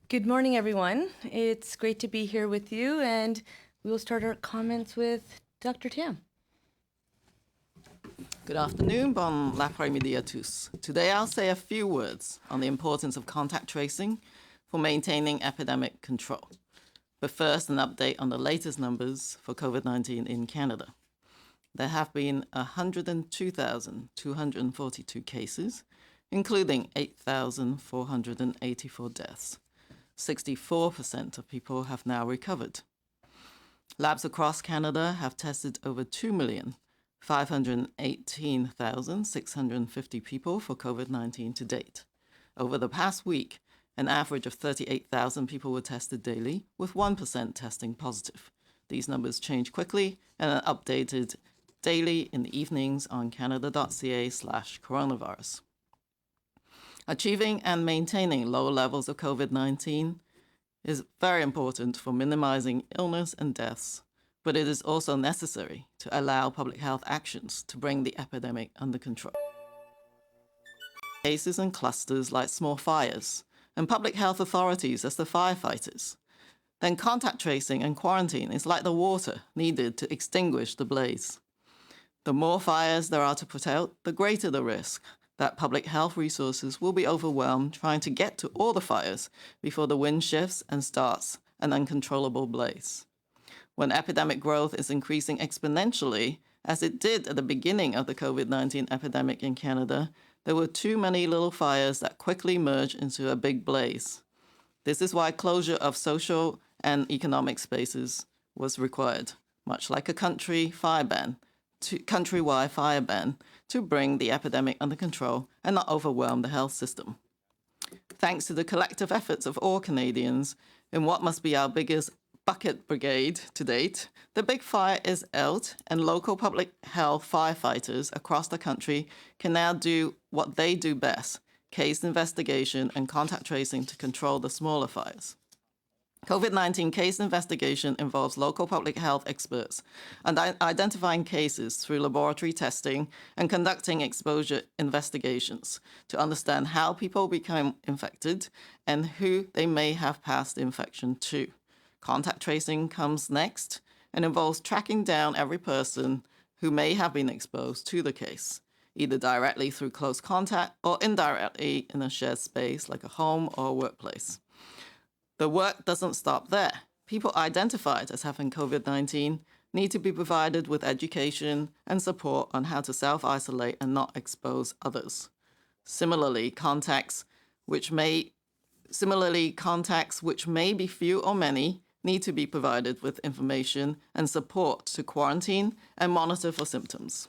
Good morning, everyone. It's great to be here with you, and we will start our comments with Dr. Tam. Good afternoon, bon l'après-midi à tous. Today I'll say a few words on the importance of contact tracing for maintaining epidemic control. But first, an update on the latest numbers for COVID-19 in Canada. There have been 102,242 cases, including 8,484 deaths. 64% of people have now recovered. Labs across Canada have tested over 2,518,650 people for COVID-19 to date. Over the past week, an average of 38,000 people were tested daily, with 1% testing positive. These numbers change quickly and are updated daily in the evenings on canada.ca/coronavirus. Achieving and maintaining low levels of COVID-19 is very important for minimizing illness and deaths, but it is also necessary to allow public health actions to bring the epidemic under control. Cases and clusters like small fires, and public health authorities as the firefighters. Then contact tracing and quarantine is like the water needed to extinguish the blaze. The more fires there are to put out, the greater the risk that public health resources will be overwhelmed trying to get to all the fires before the wind shifts and starts an uncontrollable blaze. When epidemic growth is increasing exponentially, as it did at the beginning of the COVID-19 epidemic in Canada, there were too many little fires that quickly merged into a big blaze. This is why closure of social and economic spaces was required, much like a countrywide fire ban, to bring the epidemic under control and not overwhelm the health system. Thanks to the collective efforts of all Canadians in what must be our biggest bucket brigade to date, the big fire is out, and local public health firefighters across the country can now do what they do best: case investigation and contact tracing to control the smaller fires. COVID-19 case investigation involves local public health experts and identifying cases through laboratory testing and conducting exposure investigations to understand how people become infected and who they may have passed the infection to. Contact tracing comes next and involves tracking down every person who may have been exposed to the case, either directly through close contact or indirectly in a shared space like a home or a workplace. The work doesn't stop there. People identified as having COVID-19 need to be provided with education and support on how to self-isolate and not expose others. Similarly, contacts which may be few or many need to be provided with information and support to quarantine and monitor for symptoms.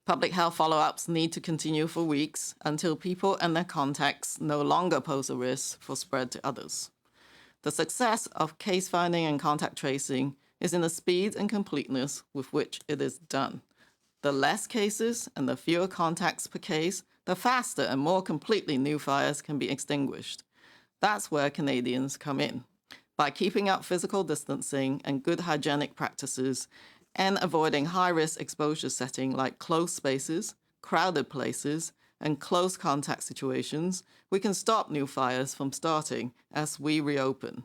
Public health follow-ups need to continue for weeks until people and their contacts no longer pose a risk for spread to others. The success of case finding and contact tracing is in the speed and completeness with which it is done. The less cases and the fewer contacts per case, the faster and more completely new fires can be extinguished. That's where Canadians come in. By keeping up physical distancing and good hygienic practices and avoiding high-risk exposure setting like closed spaces, crowded places, and close contact situations, we can stop new fires from starting as we reopen.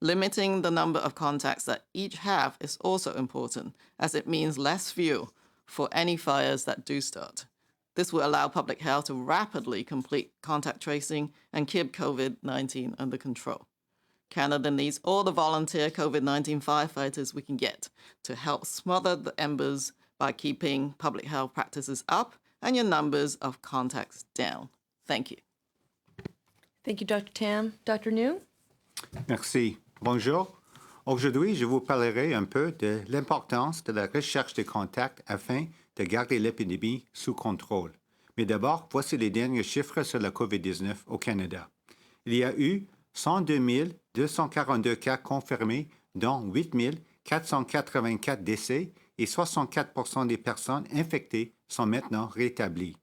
Limiting the number of contacts that each have is also important, as it means less fuel for any fires that do start. This will allow public health to rapidly complete contact tracing and keep COVID-19 under control. Canada needs all the volunteer COVID-19 firefighters we can get to help smother the embers by keeping public health practices up and your numbers of contacts down. Thank you. Thank you, Dr. Tam. Dr. Njoo? Merci. Bonjour. Aujourd'hui, je vous parlerai un peu de l'importance de la recherche de contacts afin de garder l'épidémie sous contrôle. Mais d'abord, voici les derniers chiffres sur la COVID-19 au Canada. Il y a eu 102 242 cas confirmés, dont 8 484 décès et 64% des personnes infectées sont maintenant rétablies.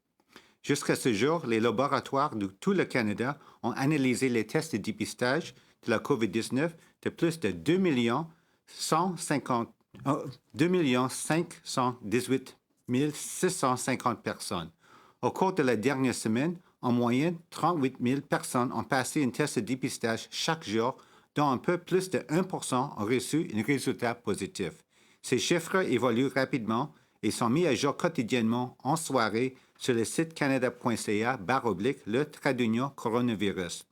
Jusqu'à ce jour, les laboratoires de tout le Canada ont analysé les tests de dépistage de la COVID-19 de plus de 2 518 650 personnes. Au cours de la dernière semaine, en moyenne, 38 000 personnes ont passé un test de dépistage chaque jour, dont un peu plus de 1 ont reçu un résultat positif. Ces chiffres évoluent rapidement et sont mis à jour quotidiennement en soirée sur le site canada.ca/le trait d'union coronavirus.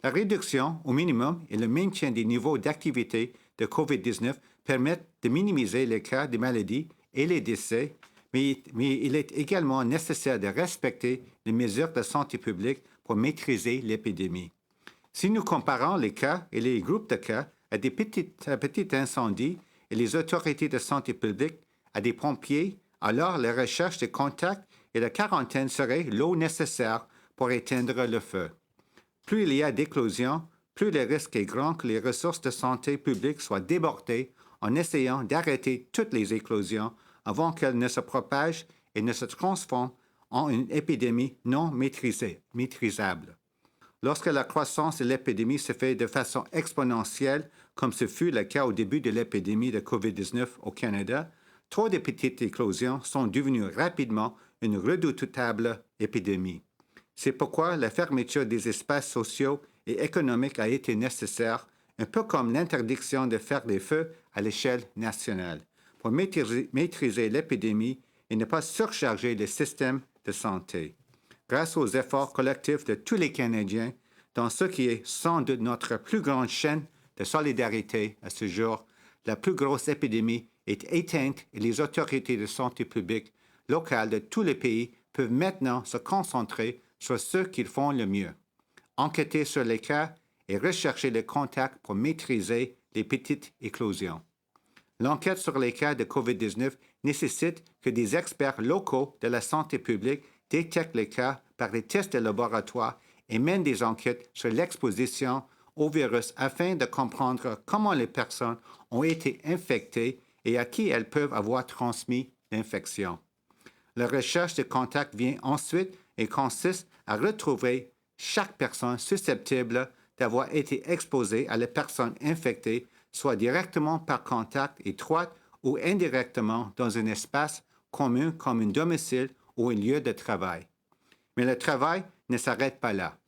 La réduction au minimum et le maintien des niveaux d'activité de COVID-19 permettent de minimiser les cas de maladie et les décès, mais il est également nécessaire de respecter les mesures de santé publique pour maîtriser l'épidémie. Si nous comparons les cas et les groupes de cas à des petits incendies et les autorités de santé publique à des pompiers, alors la recherche de contacts et la quarantaine seraient l'eau nécessaire pour éteindre le feu. Plus il y a d'éclosions, plus le risque est grand que les ressources de santé publique soient débordées en essayant d'arrêter toutes les éclosions avant qu'elles ne se propagent et ne se transforment en une épidémie non maîtrisable. Lorsque la croissance de l'épidémie se fait de façon exponentielle, comme ce fut le cas au début de l'épidémie de COVID-19 au Canada, trop de petites éclosions sont devenues rapidement une redoutable épidémie. C'est pourquoi la fermeture des espaces sociaux et économiques a été nécessaire, un peu comme l'interdiction de faire des feux à l'échelle nationale, pour maîtriser l'épidémie et ne pas surcharger le système de santé. Grâce aux efforts collectifs de tous les Canadiens, dans ce qui est sans doute notre plus grande chaîne de solidarité à ce jour, la plus grosse épidémie est éteinte et les autorités de santé publique locales de tous les pays peuvent maintenant se concentrer sur ce qu'ils font le mieux. Enquêter sur les cas et rechercher les contacts pour maîtriser les petites éclosions. L'enquête sur les cas de COVID-19 nécessite que des experts locaux de la santé publique détectent les cas par des tests de laboratoire et mènent des enquêtes sur l'exposition au virus afin de comprendre comment les personnes ont été infectées et à qui elles peuvent avoir transmis l'infection. La recherche de contacts vient ensuite et consiste à retrouver chaque personne susceptible d'avoir été exposée à la personne infectée, soit directement par contact étroit ou indirectement dans un espace commun comme un domicile ou un lieu de travail. Mais le travail ne s'arrête pas là.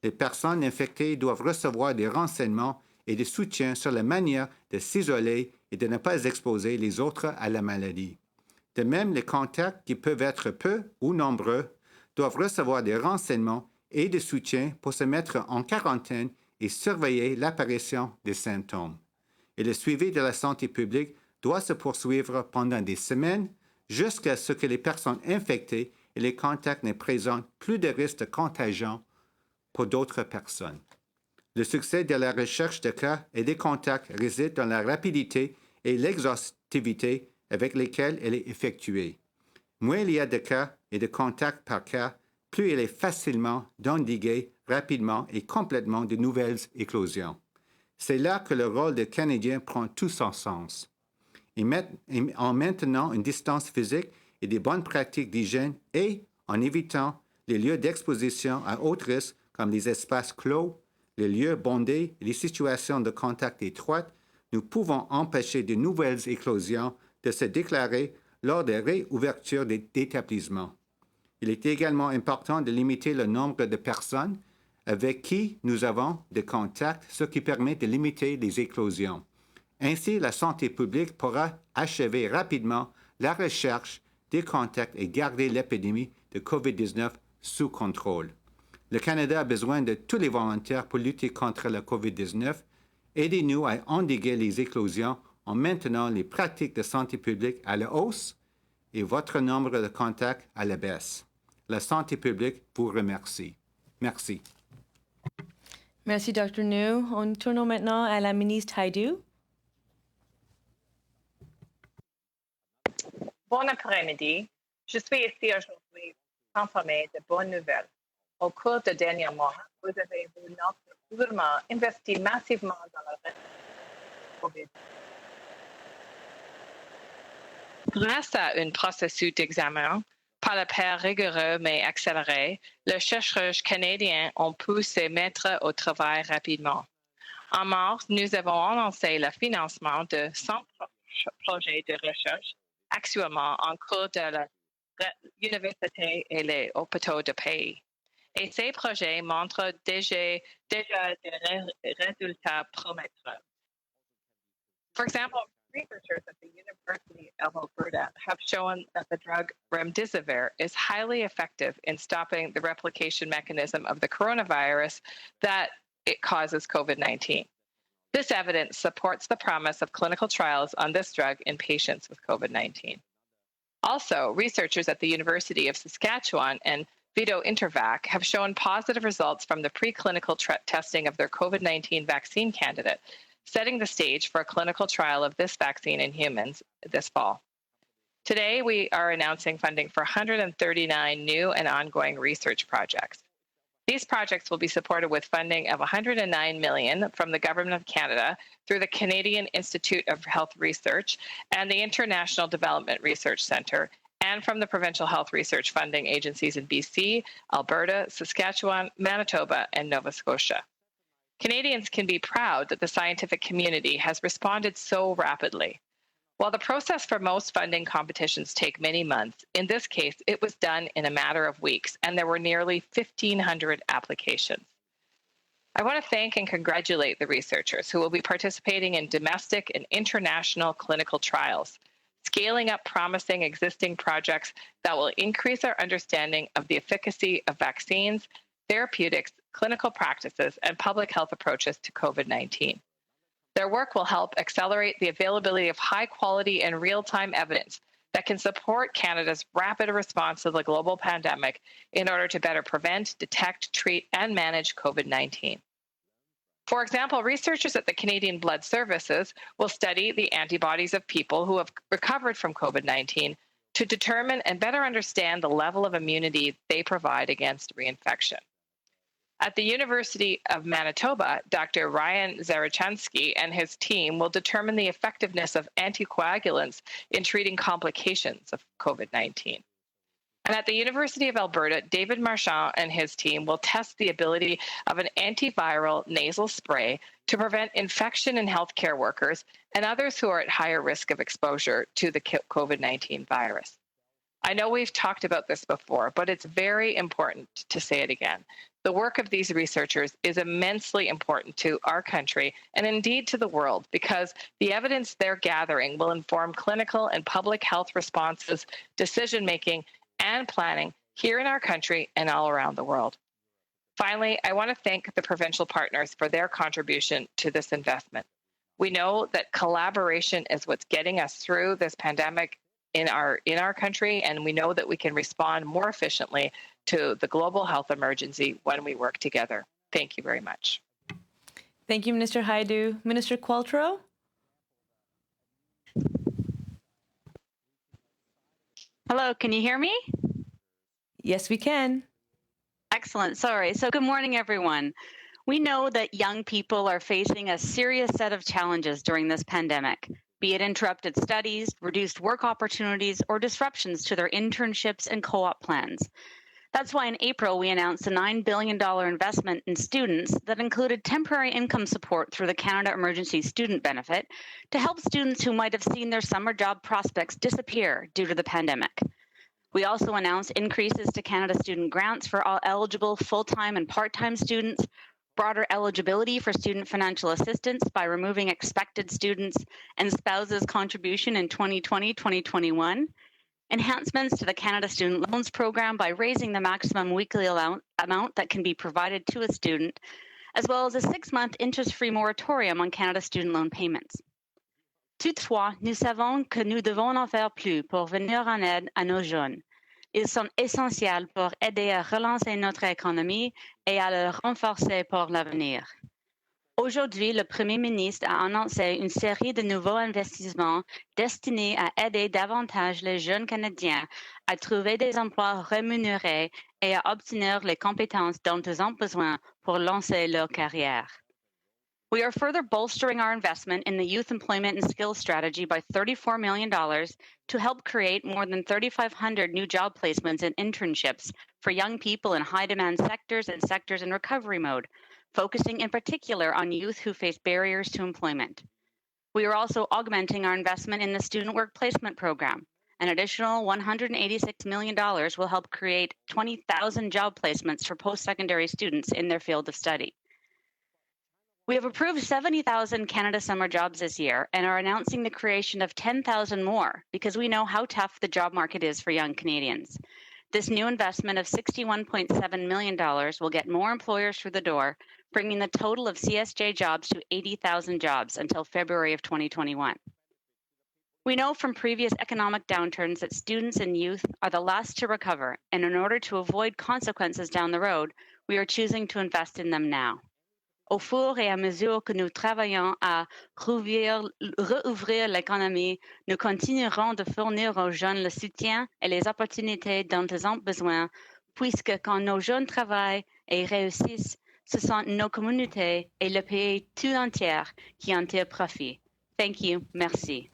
Les personnes infectées doivent recevoir des renseignements et des soutiens sur la manière de s'isoler et de ne pas exposer les autres à la maladie. De même, les contacts, qui peuvent être peu ou nombreux, doivent recevoir des renseignements et des soutiens pour se mettre en quarantaine et surveiller l'apparition des symptômes. Et le suivi de la santé publique doit se poursuivre pendant des semaines jusqu'à ce que les personnes infectées et les contacts ne présentent plus de risque de contagion pour d'autres personnes. Le succès de la recherche de cas et des contacts réside dans la rapidité et l'exhaustivité avec lesquelles elle est effectuée. Moins il y a de cas et de contacts par cas, plus il est facilement d'endiguer rapidement et complètement de nouvelles éclosions. C'est là que le rôle des Canadiens prend tout son sens. En maintenant une distance physique et des bonnes pratiques d'hygiène et en évitant les lieux d'exposition à haut risque comme les espaces clos, les lieux bondés et les situations de contact étroites, nous pouvons empêcher de nouvelles éclosions de se déclarer lors des réouvertures d'établissements. Il est également important de limiter le nombre de personnes avec qui nous avons des contacts, ce qui permet de limiter les éclosions. Ainsi, la santé publique pourra achever rapidement la recherche des contacts et garder l'épidémie de COVID-19 sous contrôle. Le Canada a besoin de tous les volontaires pour lutter contre la COVID-19. Aidez-nous à endiguer les éclosions en maintenant les pratiques de santé publique à la hausse et votre nombre de contacts à la baisse. La santé publique vous remercie. Merci. Merci, Dr. Njoo. On tourne maintenant à la ministre Haidoo. Bon après-midi. Je suis ici aujourd'hui pour informer de bonnes nouvelles. Au cours des derniers mois, vous avez vu notre gouvernement investir massivement dans la recherche COVID. Grâce à un processus d'examen par le pair rigoureux mais accéléré, les chercheurs canadiens ont pu se mettre au travail rapidement. En mars, nous avons lancé le financement de 100 projets de recherche actuellement en cours de l'université et les hôpitaux de pays. et ces projets montrent déjà des résultats prometteurs. For example, researchers at the University of Alberta have shown that the drug remdesivir is highly effective in stopping the replication mechanism of the coronavirus that it causes COVID-19. This evidence supports the promise of clinical trials on this drug in patients with COVID-19. Also, researchers at the University of Saskatchewan and Vito Intervac have shown positive results from the preclinical testing of their COVID-19 vaccine candidate, setting the stage for a clinical trial of this vaccine in humans this fall. Today, we are announcing funding for 139 new and ongoing research projects. These projects will be supported with funding of $109 million from the Government of Canada through the Canadian Institute of Health Research and the International Development Research Centre, and from the provincial health research funding agencies in BC, Alberta, Saskatchewan, Manitoba, and Nova Scotia. Canadians can be proud that the scientific community has responded so rapidly. While the process for most funding competitions take many months, in this case, it was done in a matter of weeks, and there were nearly 1,500 applications. I want to thank and congratulate the researchers who will be participating in domestic and international clinical trials, scaling up promising existing projects that will increase our understanding of the efficacy of vaccines, therapeutics, clinical practices, and public health approaches to COVID-19. Their work will help accelerate the availability of high quality and real-time evidence that can support Canada's rapid response to the global pandemic in order to better prevent, detect, treat, and manage COVID-19. For example, researchers at the Canadian Blood Services will study the antibodies of people who have recovered from COVID-19 to determine and better understand the level of immunity they provide against reinfection. At the University of Manitoba, Dr. Ryan Zarechansky and his team will determine the effectiveness of anticoagulants in treating complications of COVID-19. And at the University of Alberta, David Marchand and his team will test the ability of an antiviral nasal spray to prevent infection in healthcare workers and others who are at higher risk of exposure to the COVID-19 virus. I know we've talked about this before, but it's very important to say it again. The work of these researchers is immensely important to our country and indeed to the world, because the evidence they're gathering will inform clinical and public health responses, decision-making, and planning here in our country and all around the world. Finally, I want to thank the provincial partners for their contribution to this investment. We know that collaboration is what's getting us through this pandemic in our country, and we know that we can respond more efficiently to the global health emergency when we work together. Thank you very much. Thank you, Minister Hajdu. Minister Qualtrough? Hello, can you hear me? Yes, we can. Excellent. Sorry. So good morning, everyone. We know that young people are facing a serious set of challenges during this pandemic, be it interrupted studies, reduced work opportunities, or disruptions to their internships and co-op plans. That's why in April, we announced a $9 billion investment in students that included temporary income support through the Canada Emergency Student Benefit to help students who might have seen their summer job prospects disappear due to the pandemic. We also announced increases to Canada student grants for all eligible full-time and part-time students, broader eligibility for student financial assistance by removing expected students and spouses contribution in 2020-2021, enhancements to the Canada Student Loans Program by raising the maximum weekly amount that can be provided to a student, as well as a 6-month interest-free moratorium on Canada student loan payments. Toutefois, nous savons que nous devons en faire plus pour venir en aide à nos jeunes. Ils sont essentiels pour aider à relancer notre économie et à la renforcer pour l'avenir. Aujourd'hui, le Premier ministre a annoncé une série de nouveaux investissements destinés à aider davantage les jeunes Canadiens à trouver des emplois rémunérés et à obtenir les compétences dont ils ont besoin pour lancer leur carrière. We are further bolstering our investment in the Youth Employment and Skills Strategy by $34 million to help create more than 3,500 new job placements and internships for young people in high-demand sectors and sectors in recovery mode, focusing in particular on youth who face barriers to employment. We are also augmenting our investment in the Student Work Placement Program, An additional $186 million will help create 20,000 job placements for post-secondary students in their field of study. We have approved 70,000 Canada Summer jobs this year and are announcing the creation of 10,000 more because we know how tough the job market is for young Canadians. This new investment of $61.7 million will get more employers through the door, bringing the total of CSJ jobs to 80,000 jobs until February of 2021. We know from previous economic downturns that students and youth are the last to recover, and in order to avoid consequences down the road, we are choosing to invest in them now. Au fur et à mesure que nous travaillons à rouvrir l'économie, nous continuerons de fournir aux jeunes le soutien et les opportunités dont ils ont besoin, puisque quand nos jeunes travaillent et réussissent, ce sont nos communautés et le pays tout entier qui en tirent profit. Thank you. Merci.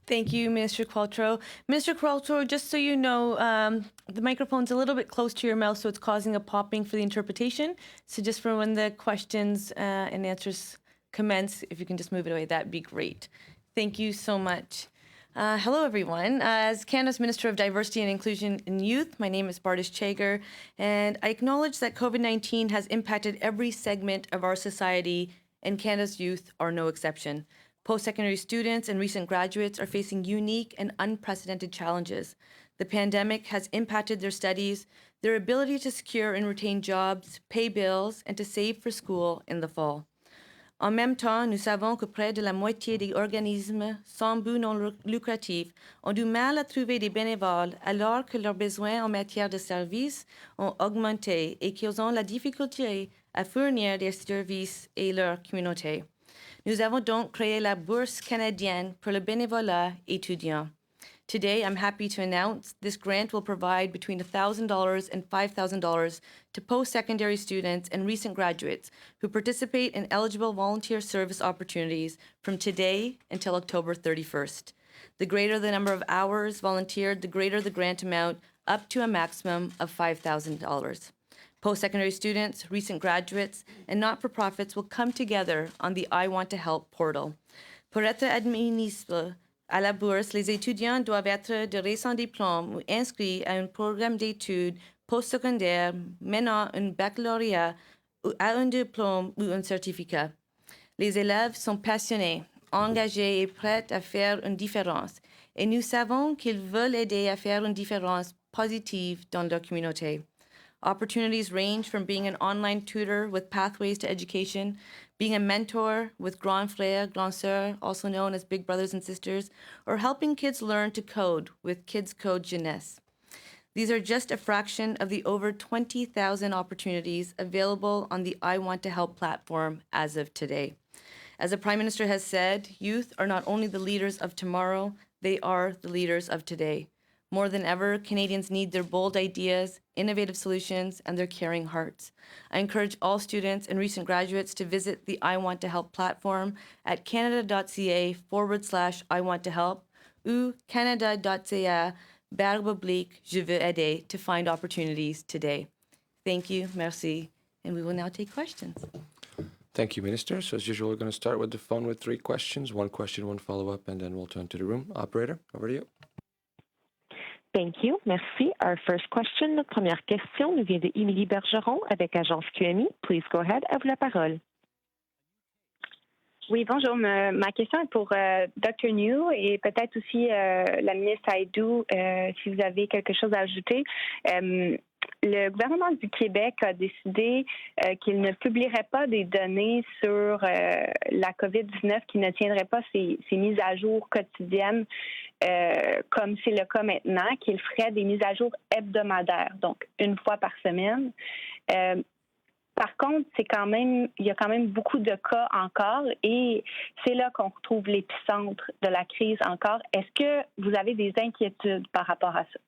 Thank you, Minister Qualtrough. Minister Qualtrough, just so you know, the microphone's a little bit close to your mouth, so it's causing a popping for the interpretation. So just for when the questions and answers commence, if you can just move it away, that'd be great. Thank you so much. Hello, everyone. As Canada's Minister of Diversity and Inclusion in Youth, my name is Bardish Chagar, and I acknowledge that COVID-19 has impacted every segment of our society, and Canada's youth are no exception. Post-secondary students and recent graduates are facing unique and unprecedented challenges. The pandemic has impacted their studies, their ability to secure and retain jobs, pay bills, and to save for school in the fall. En même temps, nous savons que près de la moitié des organismes sans but non lucratif ont du mal à trouver des bénévoles alors que leurs besoins en matière de services ont augmenté et qu'ils ont la difficulté à fournir des services à leur communauté. Nous avons donc créé la Bourse canadienne pour le bénévolat étudiant. Today, I'm happy to announce this grant will provide between $1,000 and $5,000 to post-secondary students and recent graduates who participate in eligible volunteer service opportunities from today until October 31st. The greater the number of hours volunteered, the greater the grant amount, up to a maximum of $5,000. Post-secondary students, recent graduates, and not-for-profits will come together on the I Want to Help portal. Pour être admissibles à la bourse, les étudiants doivent être de récents diplômes ou inscrits à un programme d'études postsecondaires menant un baccalauréat ou à un diplôme ou un certificat. Les élèves sont passionnés, engagés et prêts à faire une différence. Et nous savons qu'ils veulent aider à faire une différence positive dans leur communauté. Opportunities range from being an online tutor with Pathways to Education, being a mentor with Grand Frères, Grand Sœurs, also known as Big Brothers and Sisters, or helping kids learn to code with Kids Code Jeunesse. These are just a fraction of the over 20,000 opportunities available on the I Want to Help platform as of today. As the Prime Minister has said, youth are not only the leaders of tomorrow, they are the leaders of today. More than ever, Canadians need their bold ideas, innovative solutions, and their caring hearts. I encourage all students and recent graduates to visit the I Want to Help platform at canada.ca/I Want to Help ou canada.ca/Je veux aider to find opportunities today. Thank you, merci, and we will now take questions. Thank you, Minister. So as usual, we're going to start with the phone with 3 questions. 1 question, 1 follow-up, and then we'll turn to the room. Operator, over to you. Thank you. Merci. Our first question, notre première question nous vient de Émilie Bergeron avec Agence QMI. Please go ahead. À vous la parole. Oui, bonjour. Ma question est pour Dr. Njoo et peut-être aussi la ministre Aïdou, si vous avez quelque chose à ajouter. Le gouvernement du Québec a décidé qu'il ne publierait pas des données sur la COVID-19, qui ne tiendrait pas ses mises à jour quotidiennes comme c'est le cas maintenant, qu'il ferait des mises à jour hebdomadaires, donc une fois par semaine. Par contre, il y a quand même beaucoup de cas encore et c'est là qu'on retrouve l'épicentre de la crise encore. Est-ce que vous avez des inquiétudes par rapport à ça?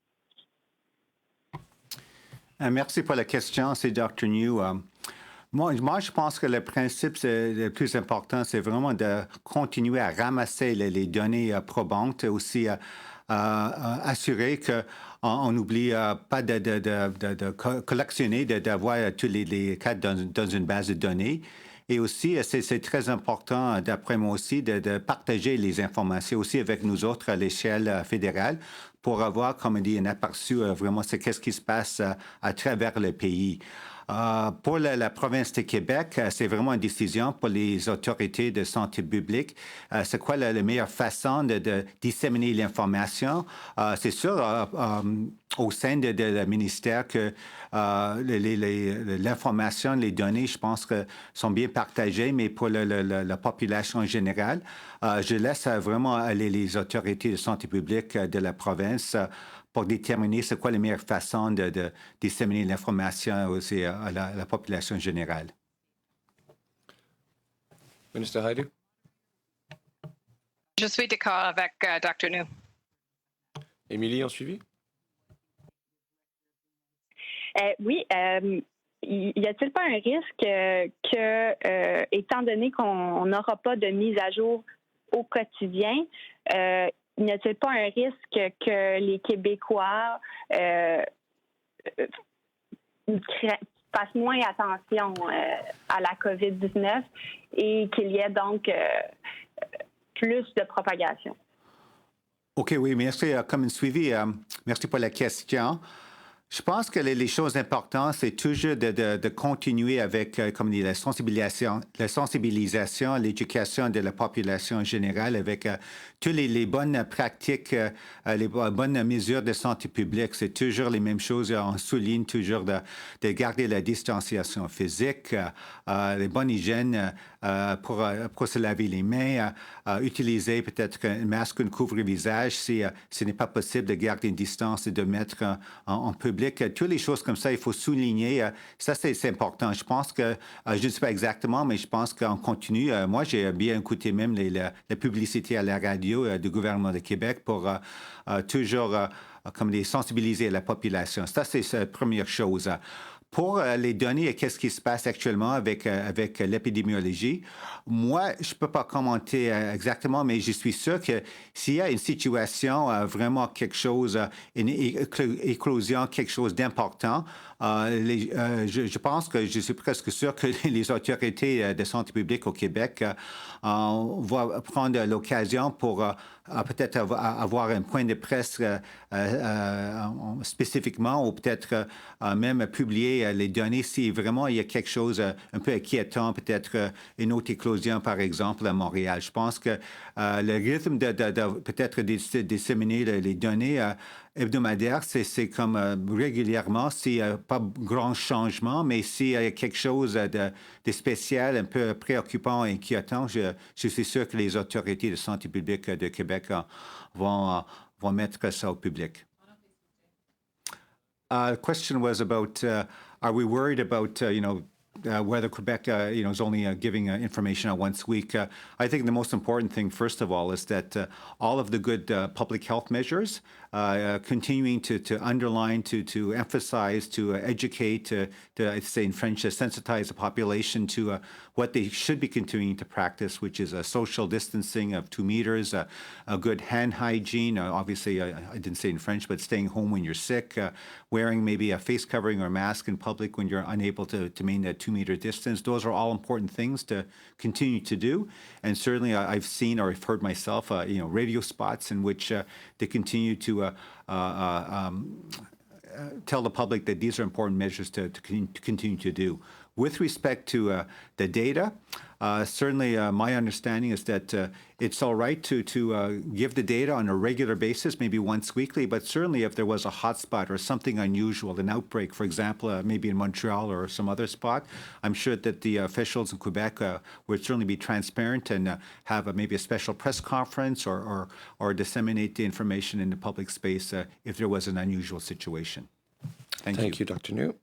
Merci pour la question, c'est Dr. Njoo. Moi, je pense que le principe le plus important, c'est vraiment de continuer à ramasser les données probantes, aussi assurer qu'on n'oublie pas de collectionner, d'avoir tous les cas dans une base de données. Et aussi, c'est très important, d'après moi aussi, de partager les informations aussi avec nous autres à l'échelle fédérale pour avoir, comme on dit, un aperçu vraiment c'est qu'est-ce qui se passe à travers le pays. Pour la province de Québec, c'est vraiment une décision pour les autorités de santé publique. C'est quoi la meilleure façon de disséminer l'information? C'est sûr, au sein de le ministère, que l'information, les données, je pense que sont bien partagées, mais pour la population en général, je laisse vraiment aller les autorités de santé publique de la province pour déterminer c'est quoi la meilleure façon de disséminer l'information aussi à la population générale. Minister Haidu? Je suis d'accord avec Dr. Njoo. Émilie, en suivi? Oui. Y a-t-il pas un risque que, étant donné qu'on n'aura pas de mise à jour au quotidien, n'y a-t-il pas un risque que les Québécois fassent moins attention à la COVID-19 et qu'il y ait donc plus de propagation? OK, oui, merci. Comme un suivi, merci pour la question. Je pense que les choses importantes, c'est toujours de continuer avec, comme dit, la sensibilisation, l'éducation de la population en général, avec toutes les bonnes pratiques, les bonnes mesures de santé publique. C'est toujours les mêmes choses. On souligne toujours de garder la distanciation physique, les bonnes hygiènes pour se laver les mains, utiliser peut-être un masque, un couvre-visage si ce n'est pas possible de garder une distance et de mettre en public. Toutes les choses comme ça, il faut souligner. Ça, c'est important. Je pense que, je ne sais pas exactement, mais je pense qu'on continue. Moi, j'ai bien écouté même la publicité à la radio du gouvernement de Québec pour toujours comme sensibiliser la population. Ça, c'est la première chose. Pour les données et qu'est-ce qui se passe actuellement avec l'épidémiologie, moi, je ne peux pas commenter exactement, mais je suis sûr que s'il y a une situation, vraiment quelque chose, une éclosion, quelque chose d'important, je pense que je suis presque sûr que les autorités de santé publique au Québec vont prendre l'occasion pour peut-être avoir un point de presse spécifiquement ou peut-être même publier les données si vraiment il y a quelque chose un peu inquiétant, peut-être une autre éclosion, par exemple, à Montréal. Je pense que le rythme de peut-être disséminer les données hebdomadaires, c'est comme régulièrement, s'il n'y a pas grand changement, mais s'il y a quelque chose de spécial, un peu préoccupant, inquiétant, je suis sûr que les autorités de santé publique de Québec vont mettre ça au public. The question was about, are we worried about, whether Quebec, is only giving information once a week? I think the most important thing, first of all, is that all of the good public health measures, continuing to underline, to emphasize, to educate, to I'd say in French, sensitize the population to what they should be continuing to practice, which is a social distancing of 2 meters, a good hand hygiene. Obviously, I didn't say in French, but staying home when you're sick, wearing maybe a face covering or mask in public when you're unable to maintain a 2-meter distance. Those are all important things to continue to do. And certainly I've seen or I've heard myself, radio spots in which they continue to tell the public that these are important measures to continue to do. With respect to the data, certainly my understanding is that it's all right to give the data on a regular basis, maybe once weekly, but certainly if there was a hotspot or something unusual, an outbreak, for example, maybe in Montreal or some other spot, I'm sure that the officials in Quebec would certainly be transparent and have maybe a special press conference or disseminate the information in the public space if there was an unusual situation. Thank you, Dr. Njoo.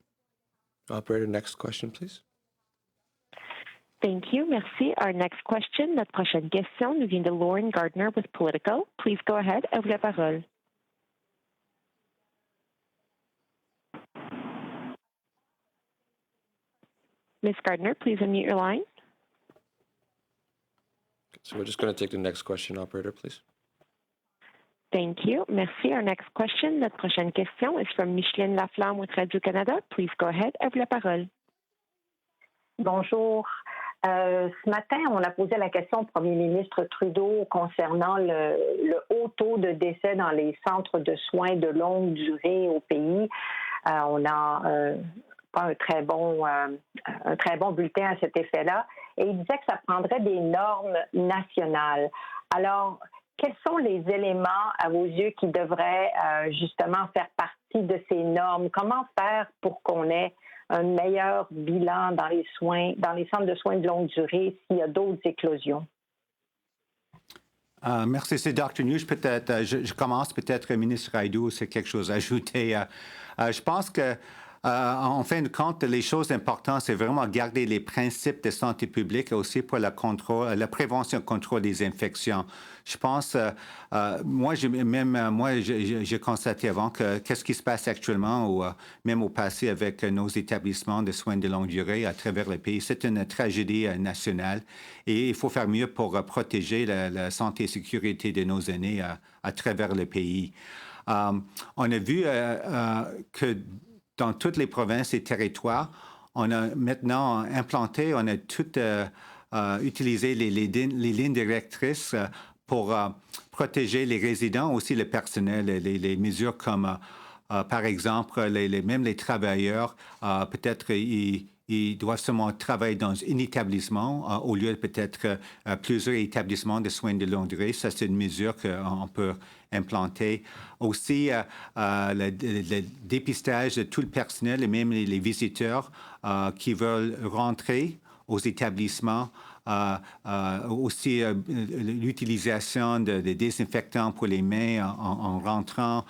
Operator, next question, please. Thank you. Merci. Our next question, notre prochaine question nous vient de Lauren Gardner with Politico. Please go ahead. À vous la parole. Ms. Gardner, please unmute your line. So we're just going to take the next question, operator, please. Thank you. Merci. Our next question, notre prochaine question is from Micheline Laflamme with Radio-Canada. Please go ahead. À vous la parole. Bonjour. Ce matin, on a posé la question au premier ministre Trudeau concernant le haut taux de décès dans les centres de soins de longue durée au pays. On a pas un très bon bulletin à cet effet-là. Et il disait que ça prendrait des normes nationales. Alors, quels sont les éléments, à vos yeux, qui devraient justement faire partie de ces normes? Comment faire pour qu'on ait un meilleur bilan dans les centres de soins de longue durée s'il y a d'autres éclosions? Merci, c'est Dr. Njoo. Je commence peut-être, ministre Raidu, c'est quelque chose à ajouter. Je pense que en fin de compte, les choses importantes, c'est vraiment garder les principes de santé publique et aussi pour la prévention et le contrôle des infections. Je pense, j'ai constaté avant que qu'est-ce qui se passe actuellement ou même au passé avec nos établissements de soins de longue durée à travers le pays, c'est une tragédie nationale et il faut faire mieux pour protéger la santé et sécurité de nos aînés à travers le pays. On a vu que dans toutes les provinces et territoires, on a maintenant implanté, on a tout utilisé les lignes directrices pour protéger les résidents, aussi le personnel, les mesures comme, par exemple, même les travailleurs, peut-être ils doivent seulement travailler dans un établissement au lieu de peut-être plusieurs établissements de soins de longue durée. Ça, c'est une mesure qu'on peut implanter. Aussi, le dépistage de tout le personnel et même les visiteurs qui veulent rentrer aux établissements. Aussi, l'utilisation de désinfectants pour les mains en rentrant,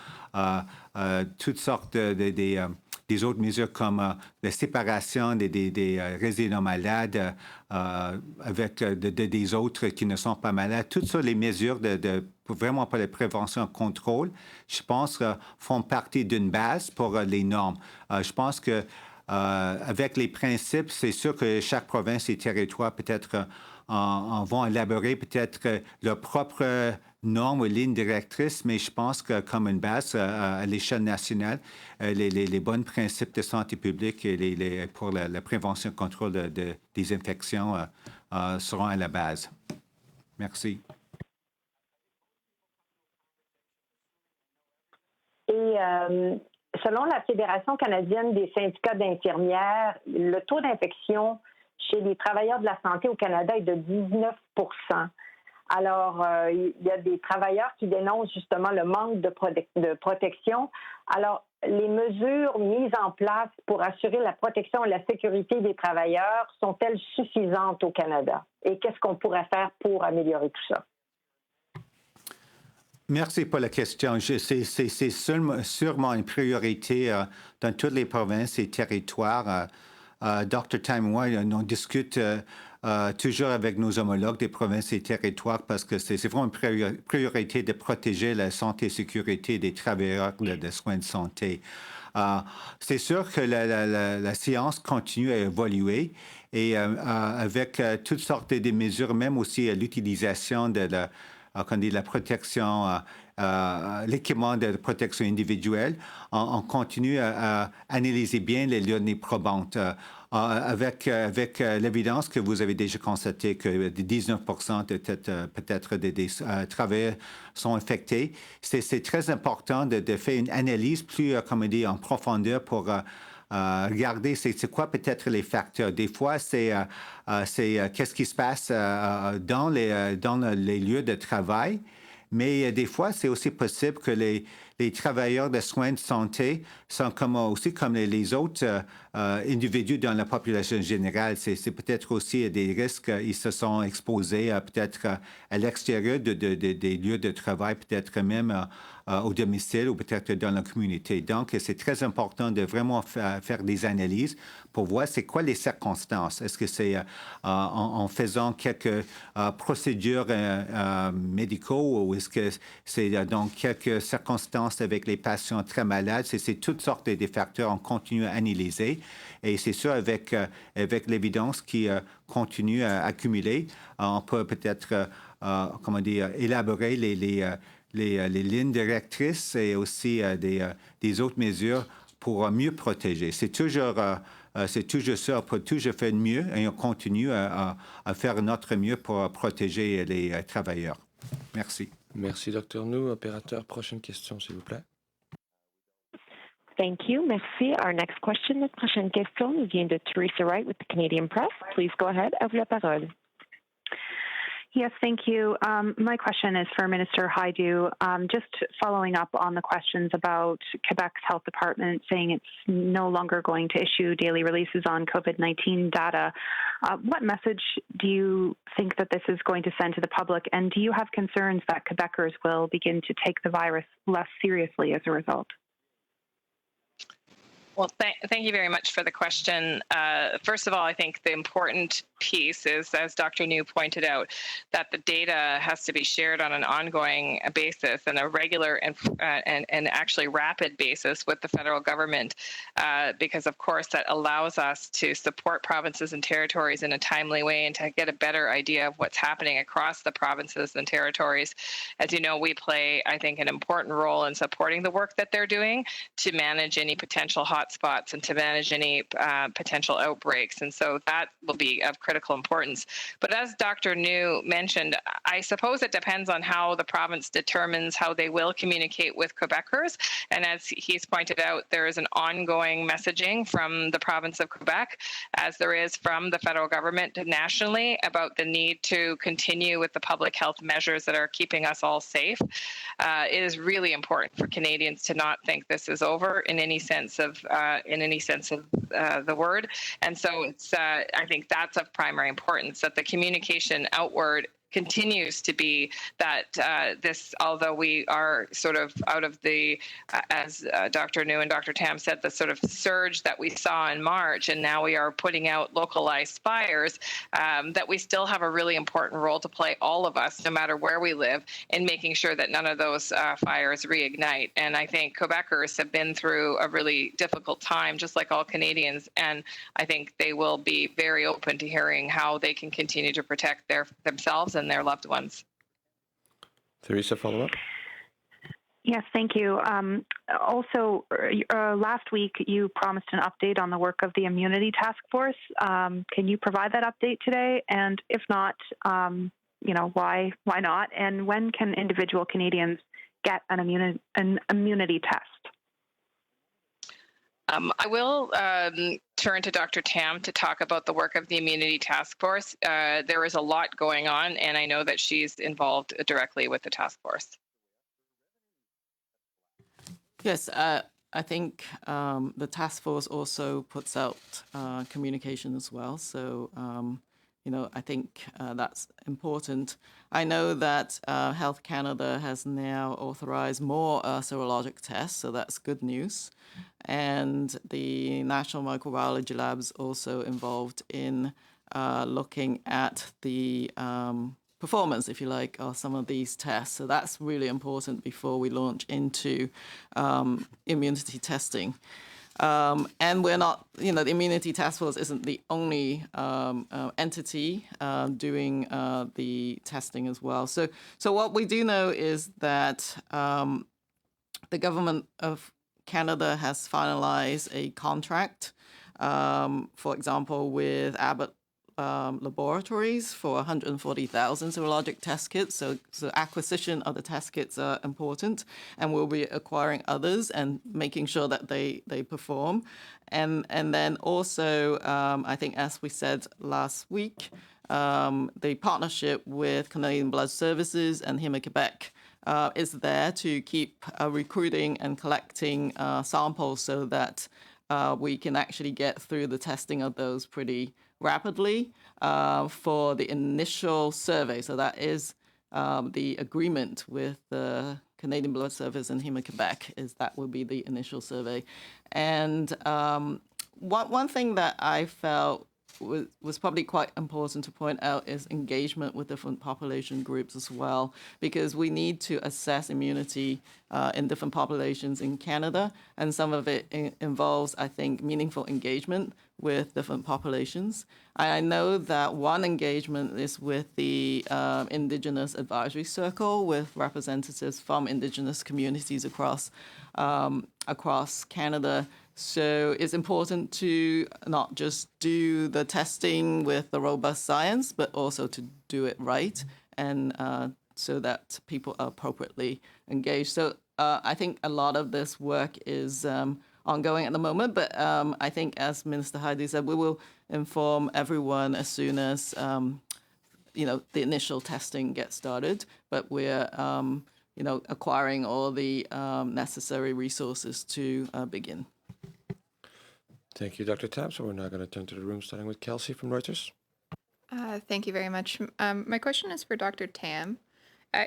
toutes sortes des autres mesures comme la séparation des résidents malades avec des autres qui ne sont pas malades. Toutes ça, les mesures vraiment pour la prévention et le contrôle, je pense, font partie d'une base pour les normes. Je pense que avec les principes, c'est sûr que chaque province et territoire peut-être vont élaborer peut-être leurs propres normes ou lignes directrices, mais je pense que comme une base à l'échelle nationale, les bons principes de santé publique et pour la prévention et le contrôle des infections seront à la base. Merci. Et selon la Fédération canadienne des syndicats d'infirmières, le taux d'infection chez les travailleurs de la santé au Canada est de 19 %. Alors, il y a des travailleurs qui dénoncent justement le manque de protection. Alors, les mesures mises en place pour assurer la protection et la sécurité des travailleurs sont-elles suffisantes au Canada? Et qu'est-ce qu'on pourrait faire pour améliorer tout ça? Merci pour la question. C'est sûrement une priorité dans toutes les provinces et territoires. Dr. Tam et moi, on discute toujours avec nos homologues des provinces et territoires parce que c'est vraiment une priorité de protéger la santé et sécurité des travailleurs de soins de santé. C'est sûr que la science continue à évoluer et avec toutes sortes de mesures, même aussi l'utilisation de la protection, l'équipement de protection individuelle, on continue à analyser bien les données probantes. Avec l'évidence que vous avez déjà constaté que 19 % peut-être des travailleurs sont infectés, c'est très important de faire une analyse plus, en profondeur pour regarder c'est quoi peut-être les facteurs. Des fois, c'est qu'est-ce qui se passe dans les lieux de travail, mais des fois, c'est aussi possible que les travailleurs de soins de santé sont aussi comme les autres individus dans la population générale. C'est peut-être aussi des risques. Ils se sont exposés peut-être à l'extérieur des lieux de travail, peut-être même au domicile ou peut-être dans la communauté. Donc, c'est très important de vraiment faire des analyses pour voir c'est quoi les circonstances. Est-ce que c'est en faisant quelques procédures médicaux ou est-ce que c'est dans quelques circonstances avec les patients très malades? C'est toutes sortes de facteurs qu'on continue à analyser. Et c'est sûr, avec l'évidence qui continue à accumuler, on peut peut-être, élaborer les lignes directrices et aussi des autres mesures pour mieux protéger. C'est toujours ça, pour toujours faire mieux et on continue à faire notre mieux pour protéger les travailleurs. Merci. Merci, Dr. Njoo. Opérateur, prochaine question, s'il vous plaît. Thank you. Merci. Our next question, notre prochaine question nous vient de Theresa Wright with the Canadian Press. Please go ahead. À vous la parole. Yes, thank you. My question is for Minister Hajdu. Just following up on the questions about Quebec's health department saying it's no longer going to issue daily releases on COVID-19 data. What message do you think that this is going to send to the public? And do you have concerns that Quebecers will begin to take the virus less seriously as a result? Well, thank you very much for the question. First of all, I think the important piece is, as Dr. Njoo pointed out, that the data has to be shared on an ongoing basis and a regular and actually rapid basis with the federal government, because of course that allows us to support provinces and territories in a timely way and to get a better idea of what's happening across the provinces and territories. As you know, we play, I think, an important role in supporting the work that they're doing to manage any potential hotspots and to manage any potential outbreaks. And so that will be of critical importance. But as Dr. Njoo mentioned, I suppose it depends on how the province determines how they will communicate with Quebecers. And as he's pointed out, there is an ongoing messaging from the province of Quebec, as there is from the federal government nationally, about the need to continue with the public health measures that are keeping us all safe. It is really important for Canadians to not think this is over in any sense of the word. And so it's I think that's of primary importance, that the communication outward continues to be that this, although we are sort of out of the, as Dr. Njoo and Dr. Tam said, the sort of surge that we saw in March, and now we are putting out localized fires, that we still have a really important role to play, all of us, no matter where we live, in making sure that none of those fires reignite. And I think Quebecers have been through a really difficult time, just like all Canadians, and I think they will be very open to hearing how they can continue to protect themselves and their loved ones. Theresa, follow up. Yes, thank you. Also, last week you promised an update on the work of the Immunity Task Force. Can you provide that update today? And if not, why not? And when can individual Canadians get an immunity test? I will turn to Dr. Tam to talk about the work of the Immunity Task Force. There is a lot going on, and I know that she's involved directly with the task force. Yes, I think the task force also puts out communication as well. So, I think that's important. I know that Health Canada has now authorized more serologic tests, so that's good news. And the National Microbiology Lab's also involved in looking at the performance, if you like, of some of these tests. So that's really important before we launch into immunity testing. And we're not, the Immunity Task Force isn't the only entity doing the testing as well. So what we do know is that the government of Canada has finalized a contract, for example, with Abbott Laboratories for 140,000 serologic test kits. So acquisition of the test kits are important, and we'll be acquiring others and making sure that they perform. And then also, I think, as we said last week, the partnership with Canadian Blood Services and Héma-Québec is there to keep recruiting and collecting samples so that we can actually get through the testing of those pretty rapidly for the initial survey. So that is the agreement with the Canadian Blood Service and Héma-Québec, is that will be the initial survey. And one thing that I felt was probably quite important to point out is engagement with different population groups as well, because we need to assess immunity in different populations in Canada, and some of it involves, I think, meaningful engagement with different populations. I know that one engagement is with the Indigenous Advisory Circle, with representatives from Indigenous communities across Canada, So it's important to not just do the testing with the robust science, but also to do it right, and so that people are appropriately engaged. So I think a lot of this work is ongoing at the moment, but I think, as Minister Heidi said, we will inform everyone as soon as the initial testing gets started. But we're acquiring all the necessary resources to begin. Thank you, Dr. Tam. So we're now going to turn to the room, starting with Kelsey from Reuters. Thank you very much. My question is for Dr. Tam.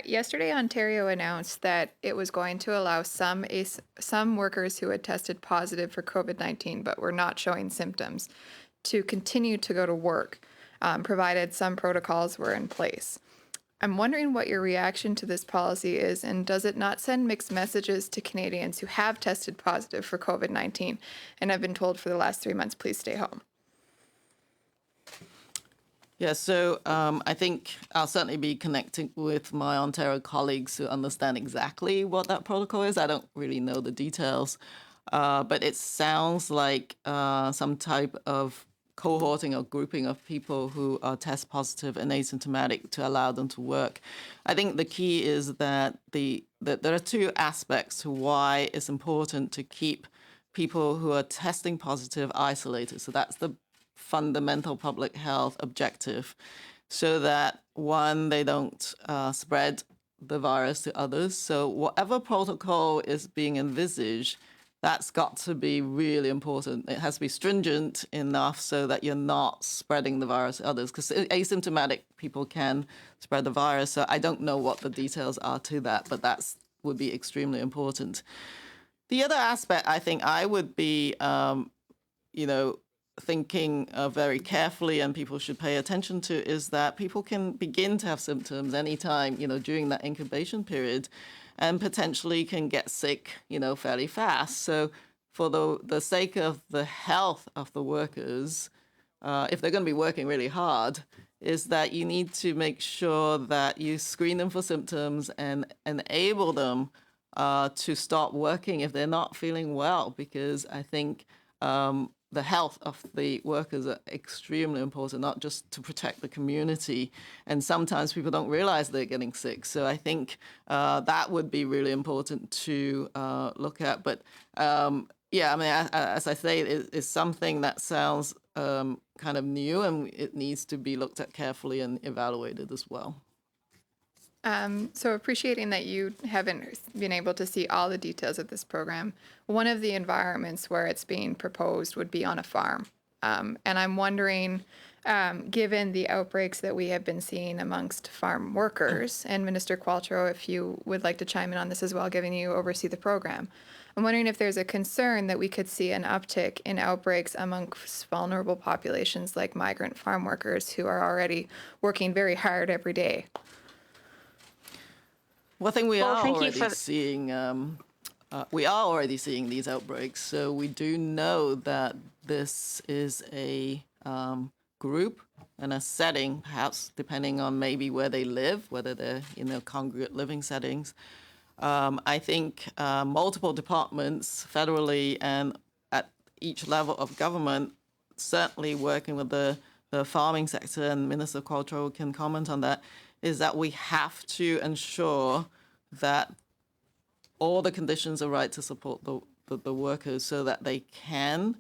Yesterday, Ontario announced that it was going to allow some workers who had tested positive for COVID-19 but were not showing symptoms to continue to go to work, provided some protocols were in place. I'm wondering what your reaction to this policy is, and does it not send mixed messages to Canadians who have tested positive for COVID-19 and have been told for the last 3 months, please stay home? Yeah, so I think I'll certainly be connecting with my Ontario colleagues who understand exactly what that protocol is. I don't really know the details, but it sounds like some type of cohorting or grouping of people who are test positive and asymptomatic to allow them to work. I think the key is that there are two aspects to why it's important to keep people who are testing positive isolated. So that's the fundamental public health objective, so that, one, they don't spread the virus to others. So whatever protocol is being envisaged, that's got to be really important. It has to be stringent enough so that you're not spreading the virus to others, because asymptomatic people can spread the virus. So I don't know what the details are to that, but that would be extremely important. The other aspect I think I would be, thinking very carefully, and people should pay attention to, is that people can begin to have symptoms anytime, during that incubation period, and potentially can get sick, fairly fast. So for the sake of the health of the workers, if they're going to be working really hard, is that you need to make sure that you screen them for symptoms and enable them to stop working if they're not feeling well, because I think the health of the workers are extremely important, not just to protect the community. And sometimes people don't realize they're getting sick. So I think that would be really important to look at. But as I say, it's something that sounds kind of new, and it needs to be looked at carefully and evaluated as well. So appreciating that you haven't been able to see all the details of this program, one of the environments where it's being proposed would be on a farm. And I'm wondering, given the outbreaks that we have been seeing amongst farm workers, and Minister Qualtrough, if you would like to chime in on this as well, given you oversee the program, I'm wondering if there's a concern that we could see an uptick in outbreaks amongst vulnerable populations like migrant farm workers who are already working very hard every day. Well, I think we are already seeing these outbreaks. So we do know that this is a group and a setting, perhaps depending on maybe where they live, whether they're congregate living settings. I think multiple departments, federally and at each level of government, certainly working with the farming sector, and Minister Qualtrough can comment on that, is that we have to ensure that all the conditions are right to support the workers, so that they can,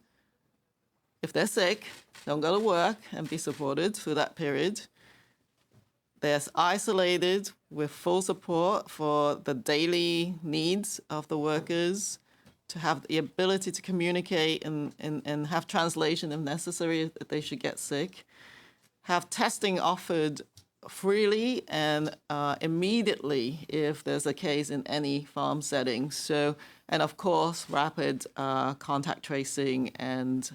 if they're sick, don't go to work and be supported through that period. They're isolated with full support for the daily needs of the workers, to have the ability to communicate and have translation if necessary, if they should get sick, have testing offered freely and immediately if there's a case in any farm setting. So, and of course, rapid contact tracing and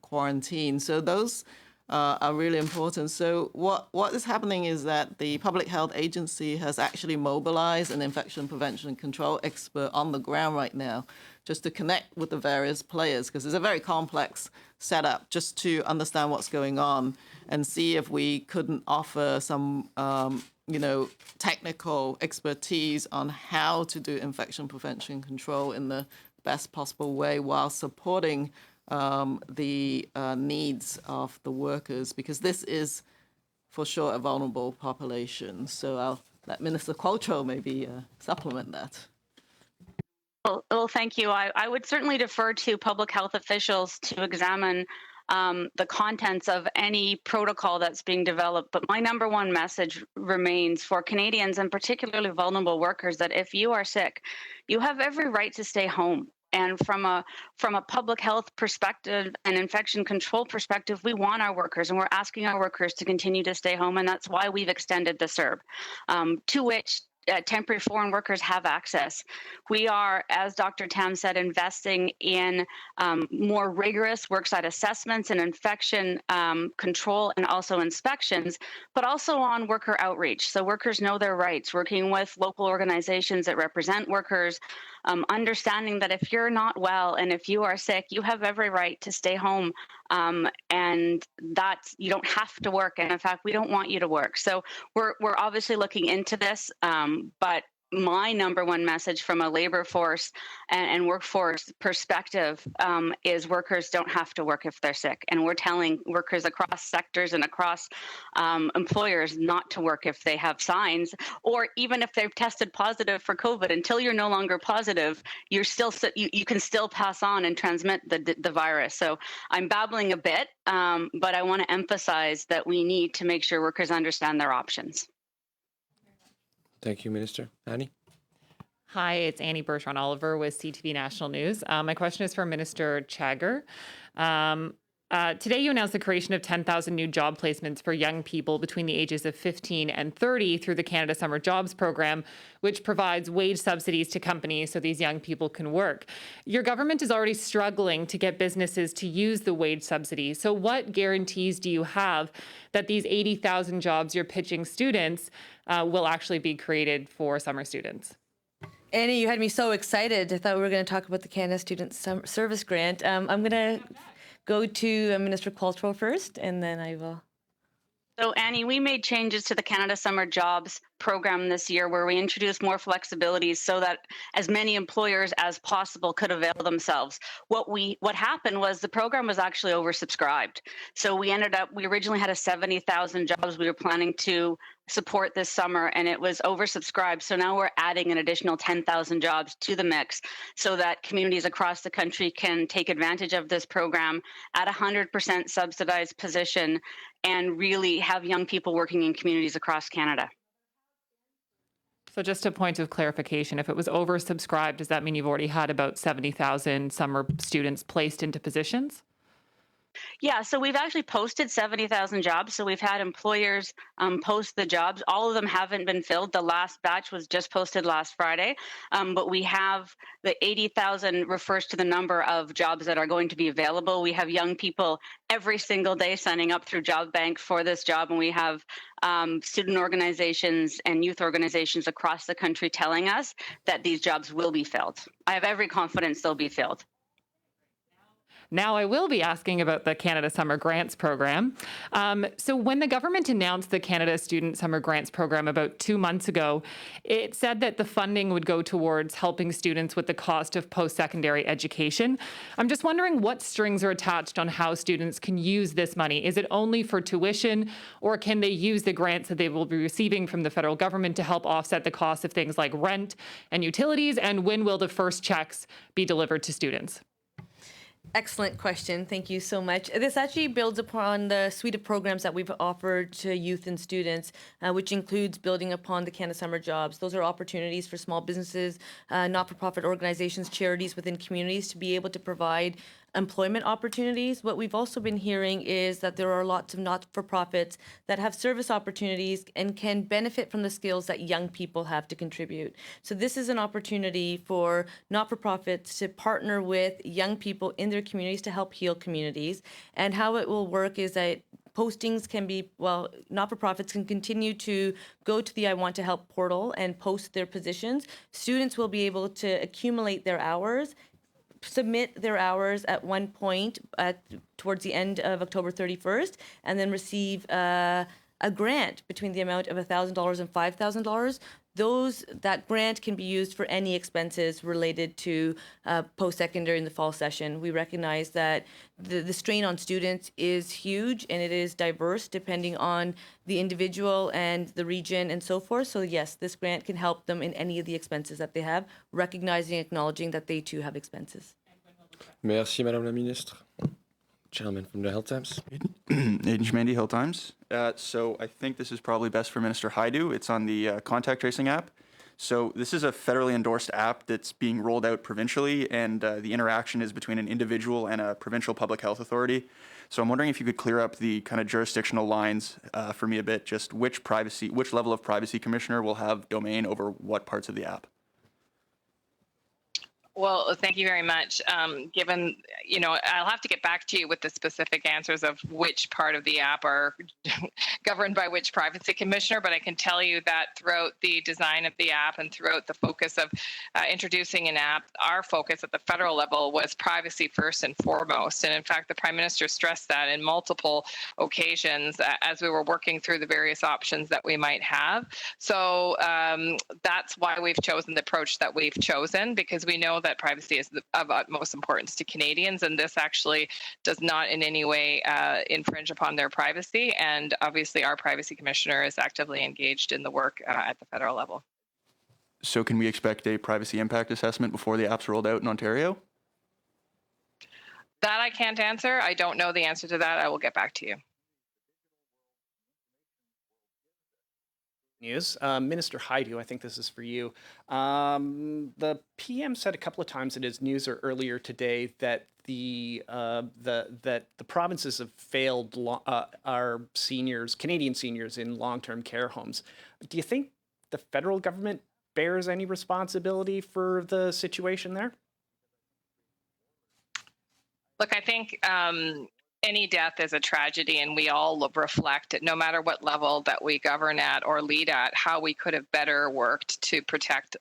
quarantine. So those are really important. So what is happening is that the Public Health Agency has actually mobilized an infection prevention and control expert on the ground right now, just to connect with the various players, because it's a very complex setup, just to understand what's going on and see if we couldn't offer some, technical expertise on how to do infection prevention control in the best possible way while supporting the needs of the workers, because this is for sure a vulnerable population. So I'll let Minister Qualtrough maybe supplement that. Well, thank you. I would certainly defer to public health officials to examine the contents of any protocol that's being developed. But my number one message remains for Canadians and particularly vulnerable workers that if you are sick, you have every right to stay home. And from a public health perspective and infection control perspective, we want our workers and we're asking our workers to continue to stay home. And that's why we've extended the CERB, to which temporary foreign workers have access. We are, as Dr. Tam said, investing in more rigorous worksite assessments and infection control and also inspections, but also on worker outreach. So workers know their rights, working with local organizations that represent workers, understanding that if you're not well and if you are sick, you have every right to stay home, and that you don't have to work. And in fact, we don't want you to work. So we're obviously looking into this, but my number one message from a labor force and workforce perspective is workers don't have to work if they're sick. And we're telling workers across sectors and across employers not to work if they have signs, or even if they've tested positive for COVID. Until you're no longer positive, you're still you can still pass on and transmit the virus. So I'm babbling a bit, but I want to emphasize that we need to make sure workers understand their options. Thank you, Minister. Annie? Hi, it's Annie Bertrand-Oliver with CTV National News. My question is for Minister Chagger. Today, you announced the creation of 10,000 new job placements for young people between the ages of 15 and 30 through the Canada Summer Jobs Program, which provides wage subsidies to companies so these young people can work. Your government is already struggling to get businesses to use the wage subsidy. So what guarantees do you have that these 80,000 jobs you're pitching students will actually be created for summer students? Annie, you had me so excited. I thought we were going to talk about the Canada Student Service Grant. I'm going to go to Minister Qualtrough first, and then I will. So, Annie, we made changes to the Canada Summer Jobs program this year where we introduced more flexibilities so that as many employers as possible could avail themselves. What happened was the program was actually oversubscribed. So we originally had 70,000 jobs we were planning to support this summer, and it was oversubscribed. So now we're adding an additional 10,000 jobs to the mix so that communities across the country can take advantage of this program at 100% subsidized position and really have young people working in communities across Canada. So just a point of clarification, if it was oversubscribed, does that mean you've already had about 70,000 summer students placed into positions? Yeah, so we've actually posted 70,000 jobs. So we've had employers post the jobs. All of them haven't been filled. The last batch was just posted last Friday. But we have the 80,000 refers to the number of jobs that are going to be available. We have young people every single day signing up through Job Bank for this job. And we have student organizations and youth organizations across the country telling us that these jobs will be filled. I have every confidence they'll be filled. Now I will be asking about the Canada Summer Grants Program. So when the government announced the Canada Student Summer Grants Program about 2 months ago, it said that the funding would go towards helping students with the cost of post-secondary education. I'm just wondering what strings are attached on how students can use this money. Is it only for tuition, or can they use the grants that they will be receiving from the federal government to help offset the cost of things like rent and utilities? And when will the first checks be delivered to students? Excellent question. Thank you so much. This actually builds upon the suite of programs that we've offered to youth and students, which includes building upon the Canada Summer Jobs. Those are opportunities for small businesses, not-for-profit organizations, charities within communities to be able to provide employment opportunities. What we've also been hearing is that there are lots of not-for-profits that have service opportunities and can benefit from the skills that young people have to contribute. So this is an opportunity for not-for-profits to partner with young people in their communities to help heal communities. And how it will work is that postings can be, not-for-profits can continue to go to the I Want to Help portal and post their positions. Students will be able to accumulate their hours, submit their hours at one point towards the end of October 31st, and then receive a grant between the amount of $1,000 and $5,000. that grant can be used for any expenses related to post-secondary in the fall session. We recognize that the strain on students is huge and it is diverse depending on the individual and the region and so forth. So yes, this grant can help them in any of the expenses that they have, recognizing, acknowledging that they too have expenses. Merci, Madame la Ministre. Gentleman from the Hill Times. Aiden Shmandi, Hill Times. So I think this is probably best for Minister Haidu. It's on the contact tracing app. So this is a federally endorsed app that's being rolled out provincially, and the interaction is between an individual and a provincial public health authority. So I'm wondering if you could clear up the kind of jurisdictional lines for me a bit, just which level of privacy commissioner will have domain over what parts of the app? Well, thank you very much. Given, I'll have to get back to you with the specific answers of which part of the app are governed by which privacy commissioner, but I can tell you that throughout the design of the app and throughout the focus of introducing an app, our focus at the federal level was privacy first and foremost. And in fact, the Prime Minister stressed that in multiple occasions as we were working through the various options that we might have. So that's why we've chosen the approach that we've chosen, because we know that privacy is of utmost importance to Canadians, and this actually does not in any way infringe upon their privacy. And obviously, our privacy commissioner is actively engaged in the work at the federal level. So can we expect a privacy impact assessment before the app's rolled out in Ontario? That I can't answer. I don't know the answer to that. I will get back to you. News. Minister Haidu, I think this is for you. The PM said a couple of times in his news or earlier today that the provinces have failed our seniors, Canadian seniors in long-term care homes. Do you think the federal government bears any responsibility for the situation there? Look, I think any death is a tragedy, and we all reflect, no matter what level that we govern at or lead at, how we could have better worked to protect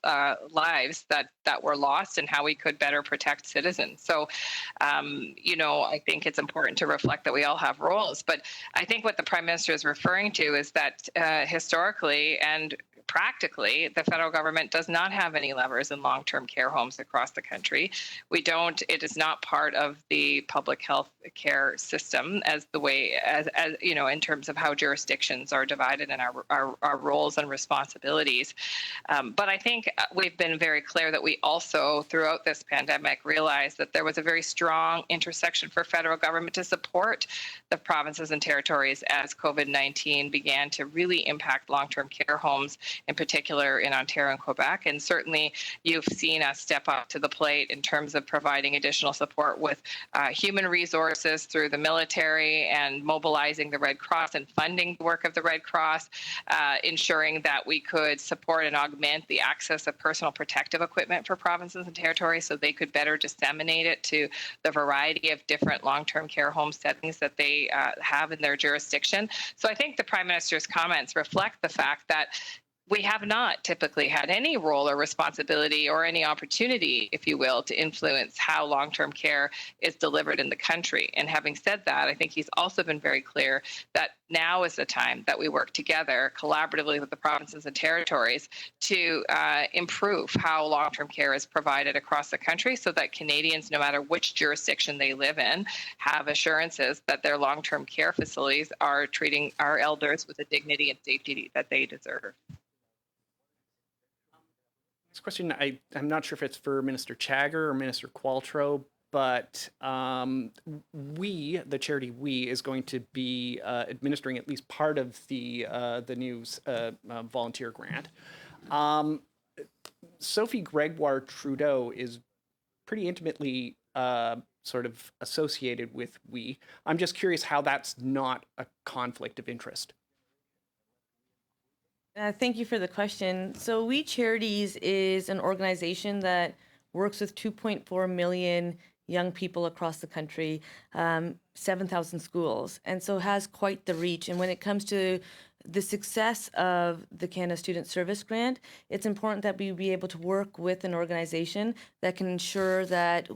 lives that were lost and how we could better protect citizens. So, I think it's important to reflect that we all have roles. But I think what the Prime Minister is referring to is that historically and practically, the federal government does not have any levers in long-term care homes across the country. It is not part of the public health care system as in terms of how jurisdictions are divided and our roles and responsibilities. But I think we've been very clear that we also, throughout this pandemic, realized that there was a very strong intersection for federal government to support the provinces and territories as COVID-19 began to really impact long-term care homes, in particular in Ontario and Quebec. And certainly you've seen us step up to the plate in terms of providing additional support with human resources through the military and mobilizing the Red Cross and funding the work of the Red Cross, ensuring that we could support and augment the access of personal protective equipment for provinces and territories so they could better disseminate it to the variety of different long-term care home settings that they have in their jurisdiction. So I think the Prime Minister's comments reflect the fact that we have not typically had any role or responsibility or any opportunity, if you will, to influence how long-term care is delivered in the country. And having said that, I think he's also been very clear that now is the time that we work together collaboratively with the provinces and territories to improve how long-term care is provided across the country so that Canadians, no matter which jurisdiction they live in, have assurances that their long-term care facilities are treating our elders with the dignity and safety that they deserve. This question, I'm not sure if it's for Minister Chagger or Minister Qualtrough, but the charity We, is going to be administering at least part of the new volunteer grant. Sophie Gregoire Trudeau is pretty intimately sort of associated with We. I'm just curious how that's not a conflict of interest. Thank you for the question. So We Charities is an organization that works with 2.4 million young people across the country, 7,000 schools, and so has quite the reach. And when it comes to the success of the Canada Student Service Grant, it's important that we be able to work with an organization that can ensure that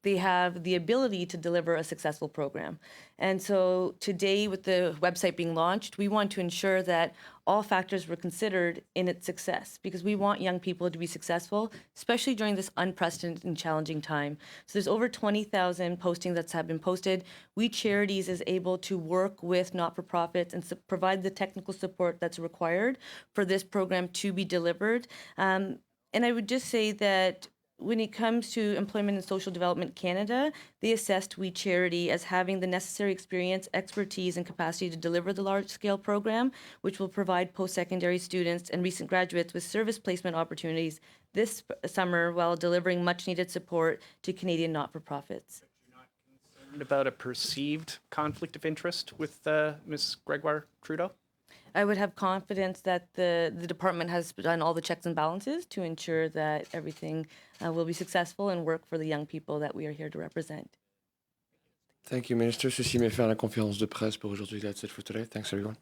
they have the ability to deliver a successful program. And so today, with the website being launched, we want to ensure that all factors were considered in its success, because we want young people to be successful, especially during this unprecedented and challenging time. So there's over 20,000 postings that have been posted. We Charities is able to work with not-for-profits and provide the technical support that's required for this program to be delivered. And I would just say that when it comes to Employment and Social Development Canada, they assessed We Charity as having the necessary experience, expertise, and capacity to deliver the large-scale program, which will provide post-secondary students and recent graduates with service placement opportunities this summer while delivering much-needed support to Canadian not-for-profits. About a perceived conflict of interest with Ms. Gregoire Trudeau? I would have confidence that the department has done all the checks and balances to ensure that everything will be successful and work for the young people that we are here to represent. Thank you, Minister. Ceci met fin à la conférence de presse pour aujourd'hui. That's it for today. Thanks, everyone.